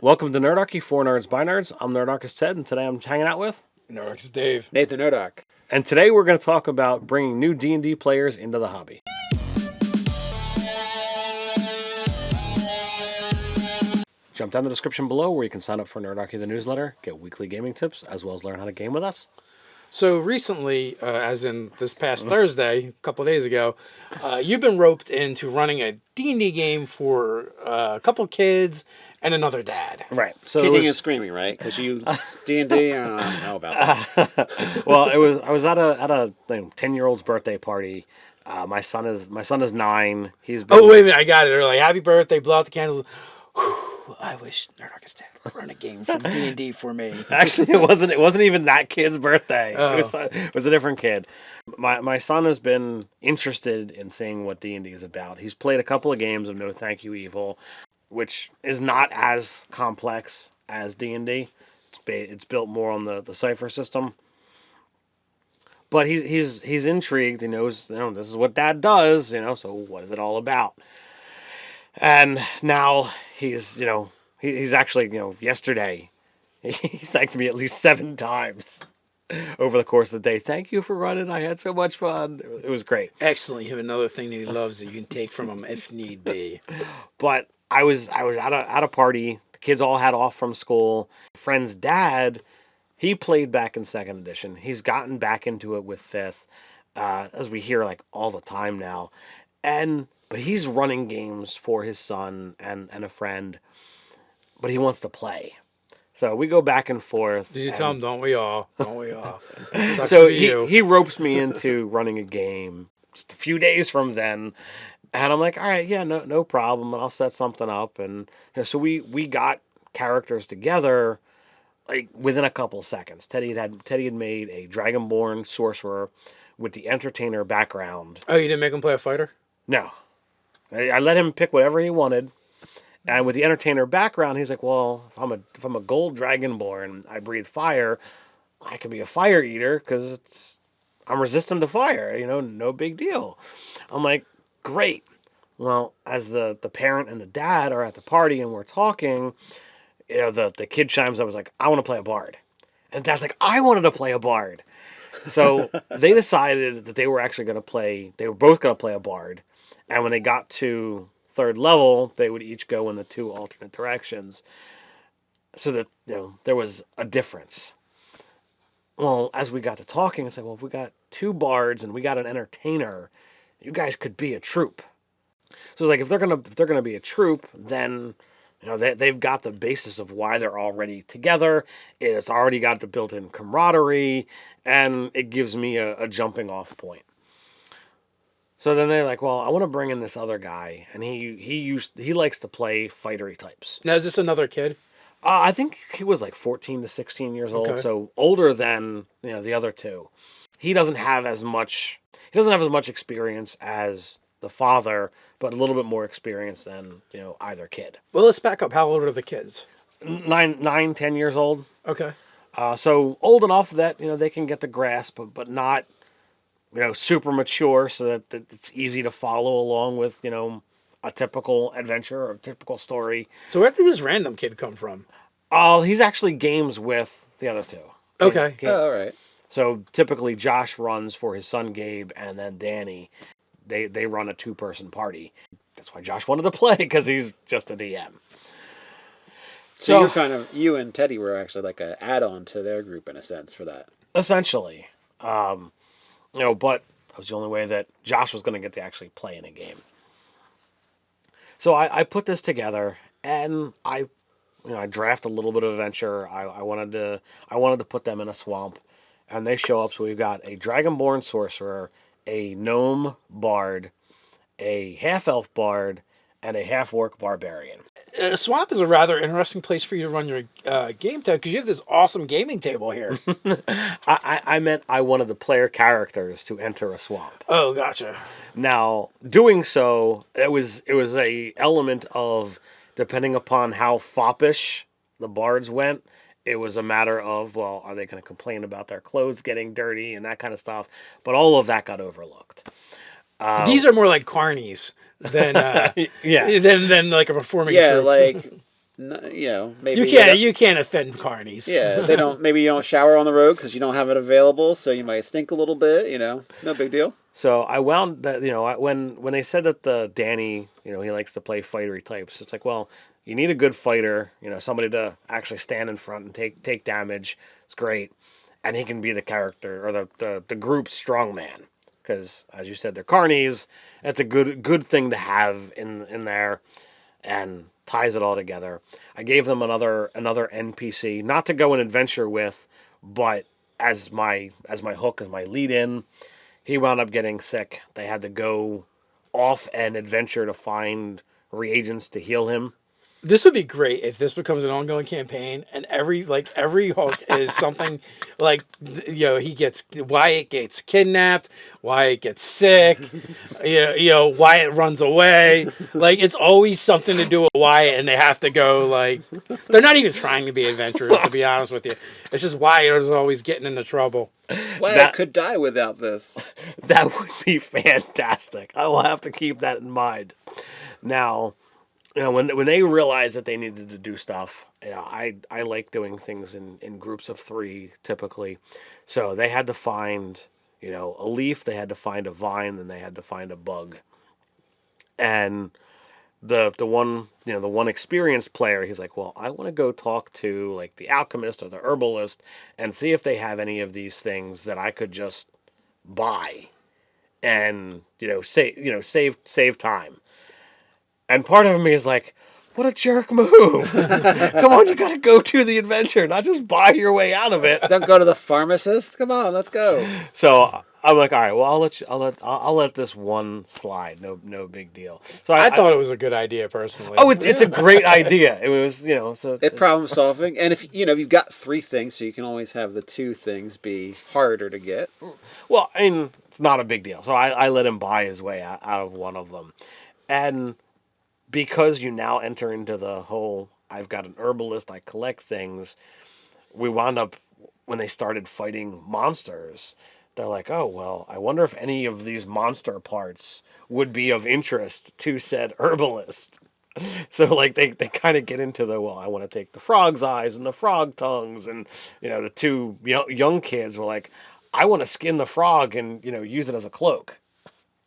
Welcome to Nerdarchy, for nerds by nerds. I'm Nerdarchist Ted, and today I'm hanging out with Nerdarchist Dave. Nathan Nerdarch. And today we're going to talk about bringing new D&D players into the hobby. Jump down the description below where you can sign up for Nerdarchy the newsletter, get weekly gaming tips, as well as learn how to game with us. So recently, as in this past Thursday, a couple of days ago, you've been roped into running a D&D game for a couple of kids and another dad. Right. So Kicking and screaming, right? Because you D&D, I don't know about that. Well, I was at a 10-year-old's birthday party. My son is 9. He's been, Oh, wait a minute, I got it. They're like, happy birthday, blow out the candles. Whew, I wish Nerdarchist Ted would run a game from D&D for me. Actually, it wasn't even that kid's birthday. Oh. It was a different kid. My son has been interested in seeing what D&D is about. He's played a couple of games of No Thank You Evil, which is not as complex as D&D. It's built more on the Cypher system. But he's intrigued. He knows, this is what Dad does, so what is it all about? And now he's actually, yesterday, he thanked me at least 7 times over the course of the day. Thank you for running. I had so much fun. It was great. Excellent. You have another thing that he loves that you can take from him if need be. But I was at a party. The kids all had off from school. Friend's dad, he played back in 2nd edition. He's gotten back into it with 5th, as we hear all the time now. But he's running games for his son and a friend, but he wants to play. So we go back and forth. Did you tell him, don't we all? Don't we all? Sucks So to be you. he ropes me into running a game just a few days from then. And I'm like, all right, yeah, no problem. And I'll set something up. And so we got characters together within a couple seconds. Teddy had made a Dragonborn sorcerer with the entertainer background. Oh, you didn't make him play a fighter? No. I let him pick whatever he wanted. And with the entertainer background, he's like, well, if I'm a gold Dragonborn, I breathe fire, I can be a fire eater because I'm resistant to fire, no big deal. I'm like, great. Well, as the parent and the dad are at the party and we're talking, the kid chimes up, was like, I want to play a bard. And dad's like, I wanted to play a bard. So they decided that they were both going to play a bard. And when they got to 3rd level, they would each go in the 2 alternate directions. So that, there was a difference. Well, as we got to talking, I said, well, if we got 2 bards and we got an entertainer, you guys could be a troupe. So it's like, if they're gonna be a troupe, then they've got the basis of why they're already together. It's already got the built-in camaraderie, and it gives me a jumping off point. So then they're like, well, I want to bring in this other guy, and he likes to play fightery types. Now, is this another kid? I think he was 14 to 16 years old, Okay. so older than the other 2. He doesn't have as much experience as the father, but a little bit more experience than either kid. Well, let's back up. How old are the kids? 9, 10 years old. Okay. So old enough that they can get the grasp, but not super mature, so that it's easy to follow along with a typical adventure or a typical story. So where did this random kid come from? He's actually games with the other 2. Okay. Oh, all right. So typically Josh runs for his son Gabe, and then Danny. They run a 2-person party. That's why Josh wanted to play, because he's just a DM. So you and Teddy were actually like an add-on to their group in a sense for that. Essentially. But that was the only way that Josh was going to get to actually play in a game. So I put this together, and I draft a little bit of adventure. I wanted to put them in a swamp, and they show up. So we've got a Dragonborn sorcerer, a gnome bard, a half-elf bard, and a half-orc barbarian. Swamp is a rather interesting place for you to run your game, Ted, because you have this awesome gaming table here. I meant I wanted the player characters to enter a swamp. Oh, gotcha. Now, doing so, it was a element of, depending upon how foppish the bards went, it was a matter of, well, are they going to complain about their clothes getting dirty and that kind of stuff? But all of that got overlooked. These are more like carnies than than like a performing troupe. maybe You can't offend carnies. Yeah, they don't. Maybe you don't shower on the road because you don't have it available, so you might stink a little bit. No big deal. So I wound that, when they said that the Danny, he likes to play fightery types. It's like, well, you need a good fighter, somebody to actually stand in front and take damage. It's great, and he can be the character or the group's strongman because, as you said, they're carnies. That's a good thing to have in there, and ties it all together. I gave them another NPC, not to go and adventure with, but as my hook, as my lead in. He wound up getting sick. They had to go off an adventure to find reagents to heal him. This would be great if this becomes an ongoing campaign, and every hook is something like Wyatt gets kidnapped, Wyatt gets sick, Wyatt runs away. Like it's always something to do with Wyatt, and they have to go. Like they're not even trying to be adventurers, to be honest with you. It's just Wyatt is always getting into trouble. Wyatt could die without this. That would be fantastic. I will have to keep that in mind. Now, when they realized that they needed to do stuff, I like doing things in groups of 3 typically. So they had to find, a leaf, they had to find a vine, then they had to find a bug. And the one experienced player, he's like, well, I want to go talk to like the alchemist or the herbalist and see if they have any of these things that I could just buy and save time. And part of me is like, what a jerk move. Come on, you got to go to the adventure, not just buy your way out of it. Don't go to the pharmacist. Come on, let's go. So I'm like, all right, well, I'll let this one slide. No big deal. So I thought it was a good idea personally. Oh, it's a great idea. It was, so it's problem solving. And if you've got 3 things, so you can always have the 2 things be harder to get. Well, I mean, it's not a big deal. So I let him buy his way out of one of them. And because you now enter into the whole, I've got an herbalist, I collect things, we wound up, when they started fighting monsters, they're like, oh, well, I wonder if any of these monster parts would be of interest to said herbalist. So, like, they kind of get into the, well, I want to take the frog's eyes and the frog tongues, and, the 2 young kids were like, I want to skin the frog and, use it as a cloak.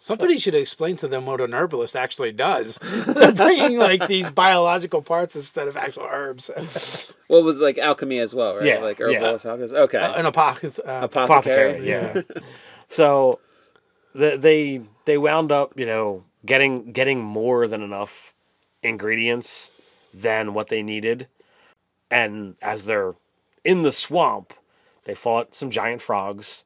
Somebody should explain to them what an herbalist actually does. They're bringing like these biological parts instead of actual herbs. Well, it was like alchemy as well, right? Yeah, like herbalist, alchemist. Okay. An apothecary. Yeah. So they wound up, getting more than enough ingredients than what they needed. And as they're in the swamp, they fought some giant frogs.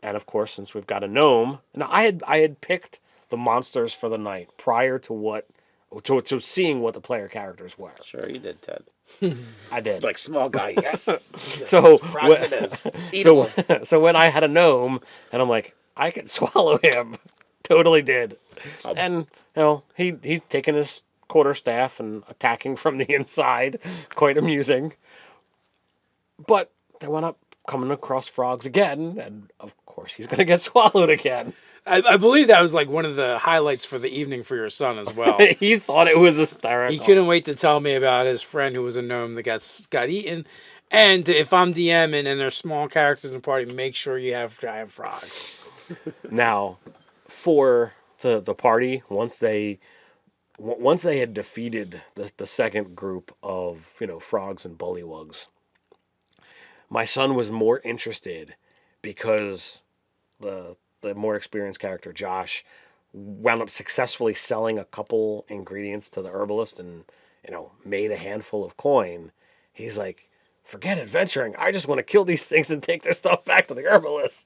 And of course, since we've got a gnome, now I had picked the monsters for the night prior to seeing what the player characters were. Sure, you did, Ted. I did. Like small guy, yes. So frogs it is. Eatable. So when I had a gnome, and I'm like, I could swallow him. Totally did. And he's taking his quarterstaff and attacking from the inside. Quite amusing. But they went up coming across frogs again, and of course he's going to get swallowed again. I believe that was like one of the highlights for the evening for your son as well. He thought it was hysterical. He couldn't wait to tell me about his friend who was a gnome that got eaten. And if I'm DMing and there's small characters in the party, make sure you have giant frogs. Now, for the party, once they had defeated the second group of frogs and bullywugs, my son was more interested because the more experienced character, Josh, wound up successfully selling a couple ingredients to the herbalist and, made a handful of coin. He's like, forget adventuring. I just want to kill these things and take their stuff back to the herbalist.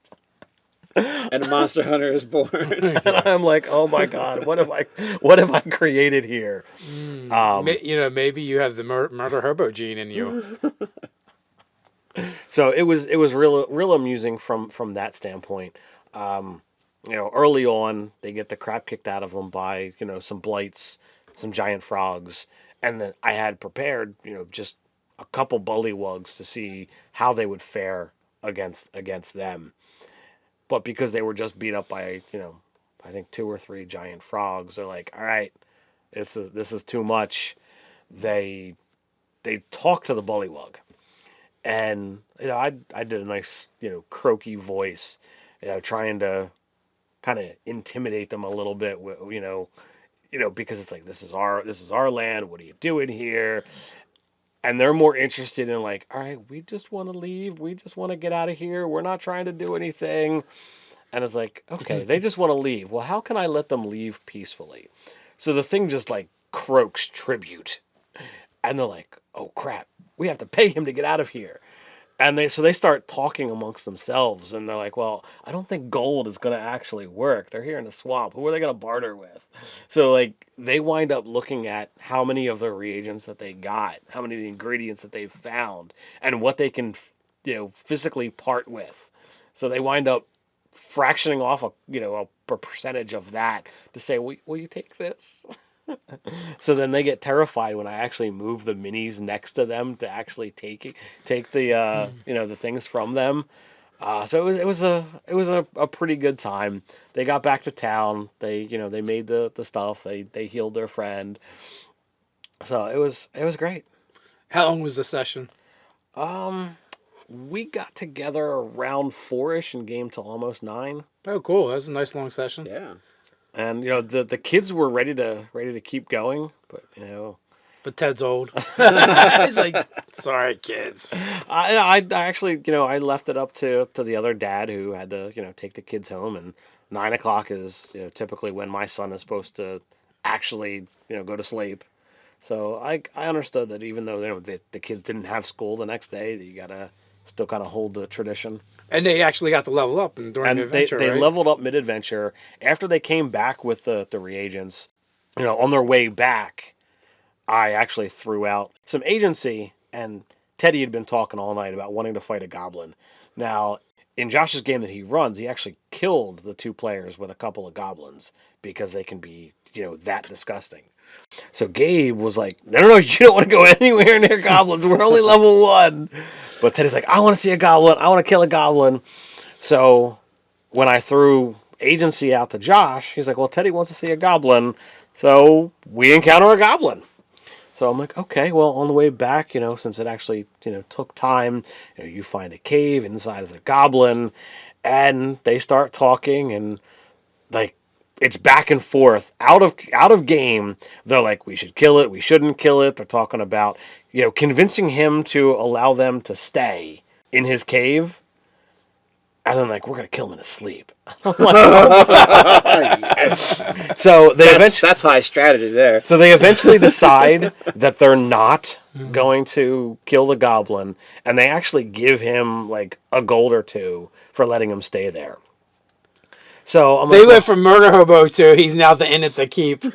And a monster hunter is born. And I'm like, oh my God, what have I created here? Maybe you have the murder herbo gene in you. So it was real amusing from that standpoint. Early on they get the crap kicked out of them by some blights, some giant frogs, and then I had prepared just a couple bullywugs to see how they would fare against them. But because they were just beat up by I think 2 or 3 giant frogs, they're like, all right, this is too much. They they talk to the bullywug, and I did a nice croaky voice, trying to kind of intimidate them a little bit, because it's like this is our land. What are you doing here? And they're more interested in like, all right, we just want to leave. We just want to get out of here. We're not trying to do anything. And it's like, okay, they just want to leave. Well, how can I let them leave peacefully? So the thing just like croaks tribute. And they're like, oh crap, we have to pay him to get out of here. And they start talking amongst themselves, and they're like, well, I don't think gold is going to actually work. They're here in the swamp. Who are they going to barter with? So like they wind up looking at how many of the reagents that they got, how many of the ingredients that they've found, and what they can physically part with. So they wind up fractioning off a percentage of that to say, will you take this? So then they get terrified when I actually move the minis next to them to actually take the the things from them. So it was a pretty good time. They got back to town. They they made the stuff. They healed their friend. So it was great. How long was the session? We got together around 4-ish and game till almost 9. Oh, cool. That was a nice long session. Yeah. And the kids were ready to keep going, but But Ted's old. He's like, sorry, kids. I actually I left it up to the other dad who had to take the kids home, and 9 o'clock is typically when my son is supposed to actually go to sleep. So I understood that even though the kids didn't have school the next day, that you gotta still kind of hold the tradition. And they actually got to level up during the adventure, they right? leveled up mid-adventure. After they came back with the reagents, on their way back, I actually threw out some agency, and Teddy had been talking all night about wanting to fight a goblin. Now, in Josh's game that he runs, he actually killed the 2 players with a couple of goblins because they can be, that disgusting. So Gabe was like, no, you don't want to go anywhere near goblins. We're only level 1. But Teddy's like, I want to see a goblin. I want to kill a goblin. So when I threw agency out to Josh, he's like, well, Teddy wants to see a goblin. So we encounter a goblin. So I'm like, okay, well, on the way back, since it actually, took time, you find a cave, inside is a goblin, and they start talking, and like, it's back and forth. Out of game, they're like, we should kill it, we shouldn't kill it. They're talking about, convincing him to allow them to stay in his cave. And then like, we're going to kill him in his sleep. Yes. So that's high strategy there. So they eventually decide that they're not going to kill the goblin. And they actually give him like a gold or 2 for letting him stay there. So they went from murder hobo to he's now the inn at the keep.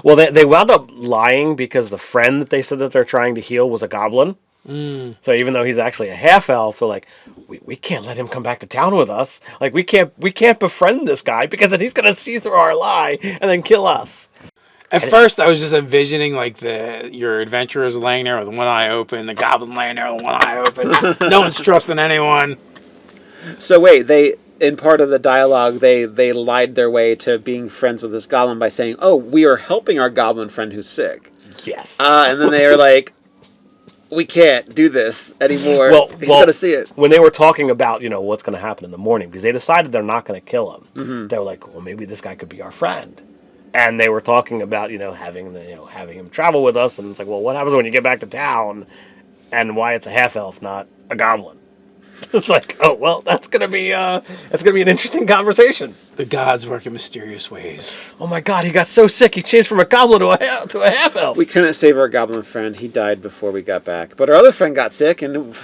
Well, they wound up lying because the friend that they said that they're trying to heal was a goblin. So even though he's actually a half elf, they're like, we can't let him come back to town with us. Like we can't befriend this guy because then he's gonna see through our lie and then kill us. At first, I was just envisioning like your adventurers laying there with one eye open, the goblin laying there with one eye open. No one's trusting anyone. So wait, in part of the dialogue, they lied their way to being friends with this goblin by saying, "Oh, we are helping our goblin friend who's sick." Yes. And then they are like, "We can't do this anymore. He's gonna see it." When they were talking about what's going to happen in the morning, because they decided they're not going to kill him, they were like, "Well, maybe this guy could be our friend." And they were talking about having him travel with us, and it's like, well, what happens when you get back to town, and why it's a half elf, not a goblin? It's like, oh well, that's gonna be an interesting conversation. The gods work in mysterious ways. Oh my God, he got so sick he changed from a goblin to a half elf. We couldn't save our goblin friend. He died before we got back. But our other friend got sick, and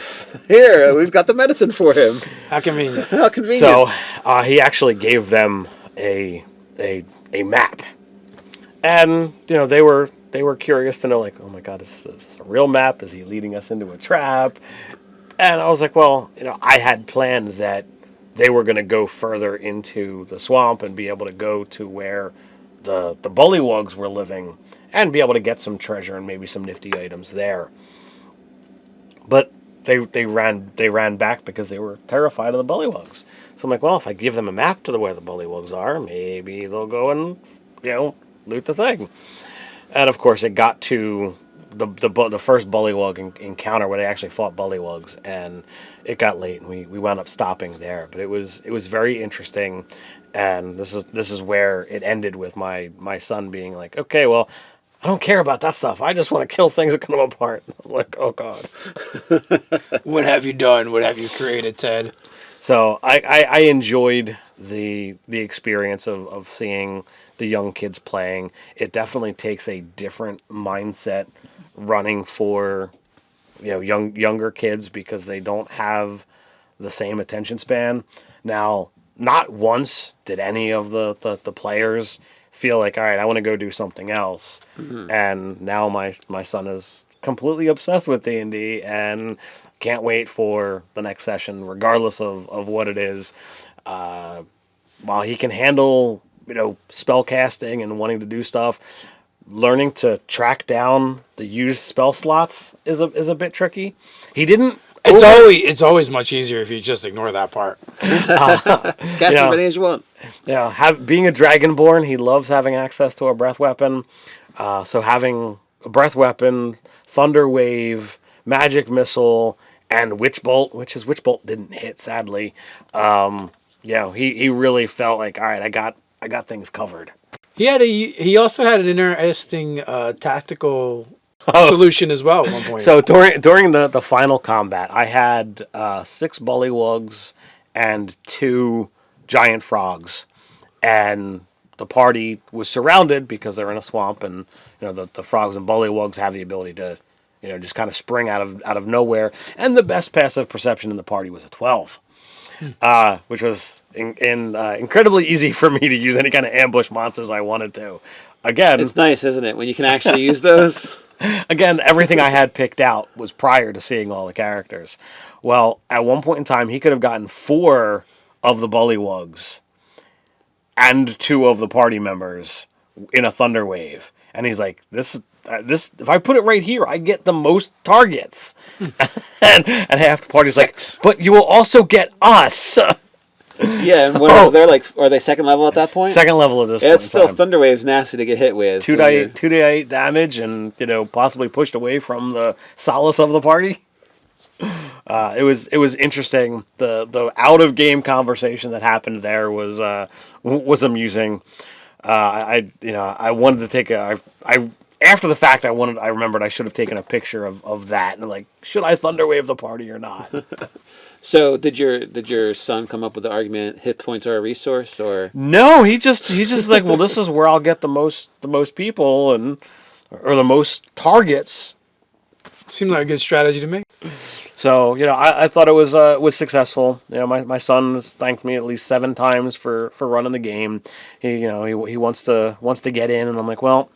here we've got the medicine for him. How convenient! How convenient! So he actually gave them a map, and they were curious to know, like, oh my God, is this a real map? Is he leading us into a trap? And I was like, well, I had planned that they were going to go further into the swamp and be able to go to where the bullywugs were living and be able to get some treasure and maybe some nifty items there. But they ran back because they were terrified of the bullywugs. So I'm like, well, if I give them a map to where the bullywugs are, maybe they'll go and loot the thing. And of course, it got to the first bullywug encounter where they actually fought bullywugs, and it got late, and we wound up stopping there. But it was very interesting, and this is where it ended with my son being like, okay, well, I don't care about that stuff. I just want to kill things that cut them apart. I'm like, oh god. What have you done? What have you created, Ted? So I enjoyed the experience of seeing the young kids playing. It definitely takes a different mindset running for younger kids because they don't have the same attention span. Now, not once did any of the players feel like, all right, I want to go do something else. Mm-hmm. And now my son is completely obsessed with D&D and can't wait for the next session, regardless of what it is. While he can handle, spell casting and wanting to do stuff, learning to track down the used spell slots is a bit tricky. He didn't. It's always much easier if you just ignore that part. Cast as many as you want. Yeah, being a dragonborn, he loves having access to a breath weapon. So having a breath weapon, thunder wave, magic missile, and witch bolt, which didn't hit sadly. He really felt like, all right, I got things covered. He also had an interesting tactical solution as well at one point. So during the final combat, I had 6 bullywugs and 2 giant frogs, and the party was surrounded because they're in a swamp, and the frogs and bullywugs have the ability to just kind of spring out of nowhere. And the best passive perception in the party was a 12, which was incredibly easy for me to use any kind of ambush monsters I wanted to. Again, it's nice, isn't it, when you can actually use those? Again, everything I had picked out was prior to seeing all the characters. Well, at one point in time, he could have gotten 4 of the bullywugs and 2 of the party members in a thunder wave, and he's like, "This if I put it right here, I get the most targets." and half the party's 6. like, "But you will also get us." Yeah, and they're like, are they second level at that point? Second level at this point. It's still Thunderwave's nasty to get hit with. 2d8 damage, and possibly pushed away from the solace of the party. It was interesting. The out of game conversation that happened there was amusing. I wanted to take after the fact. I remembered I should have taken a picture of that and should I Thunderwave the party or not? So did your son come up with the argument hit points are a resource, or no? He's just like, well, this is where I'll get the most people or the most targets. Seemed like a good strategy to me. So I thought it was successful. My son has thanked me at least 7 times for running the game. He wants to get in, and I'm like, well,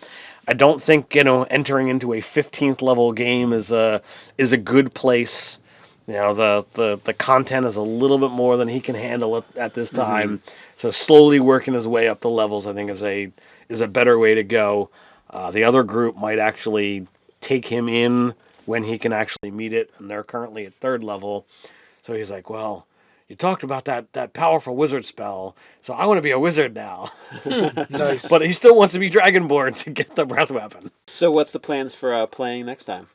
I don't think entering into a 15th level game is a good place. The content is a little bit more than he can handle at this time. Mm-hmm. So slowly working his way up the levels, I think, is a better way to go. The other group might actually take him in when he can actually meet it, and they're currently at 3rd level. So he's like, well, you talked about that powerful wizard spell, so I want to be a wizard now. Nice. But he still wants to be Dragonborn to get the breath weapon. So what's the plans for playing next time?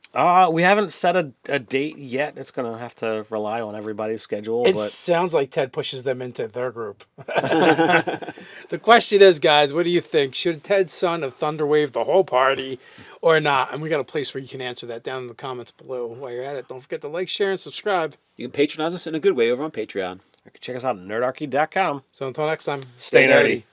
We haven't set a date yet. It's going to have to rely on everybody's schedule. It sounds like Ted pushes them into their group. The question is, guys, what do you think? Should Ted's son have Thunderwave the whole party or not? And we got a place where you can answer that down in the comments below. While you're at it, don't forget to like, share, and subscribe. You can patronize us in a good way over on Patreon. You can check us out at nerdarchy.com. So until next time, stay nerdy.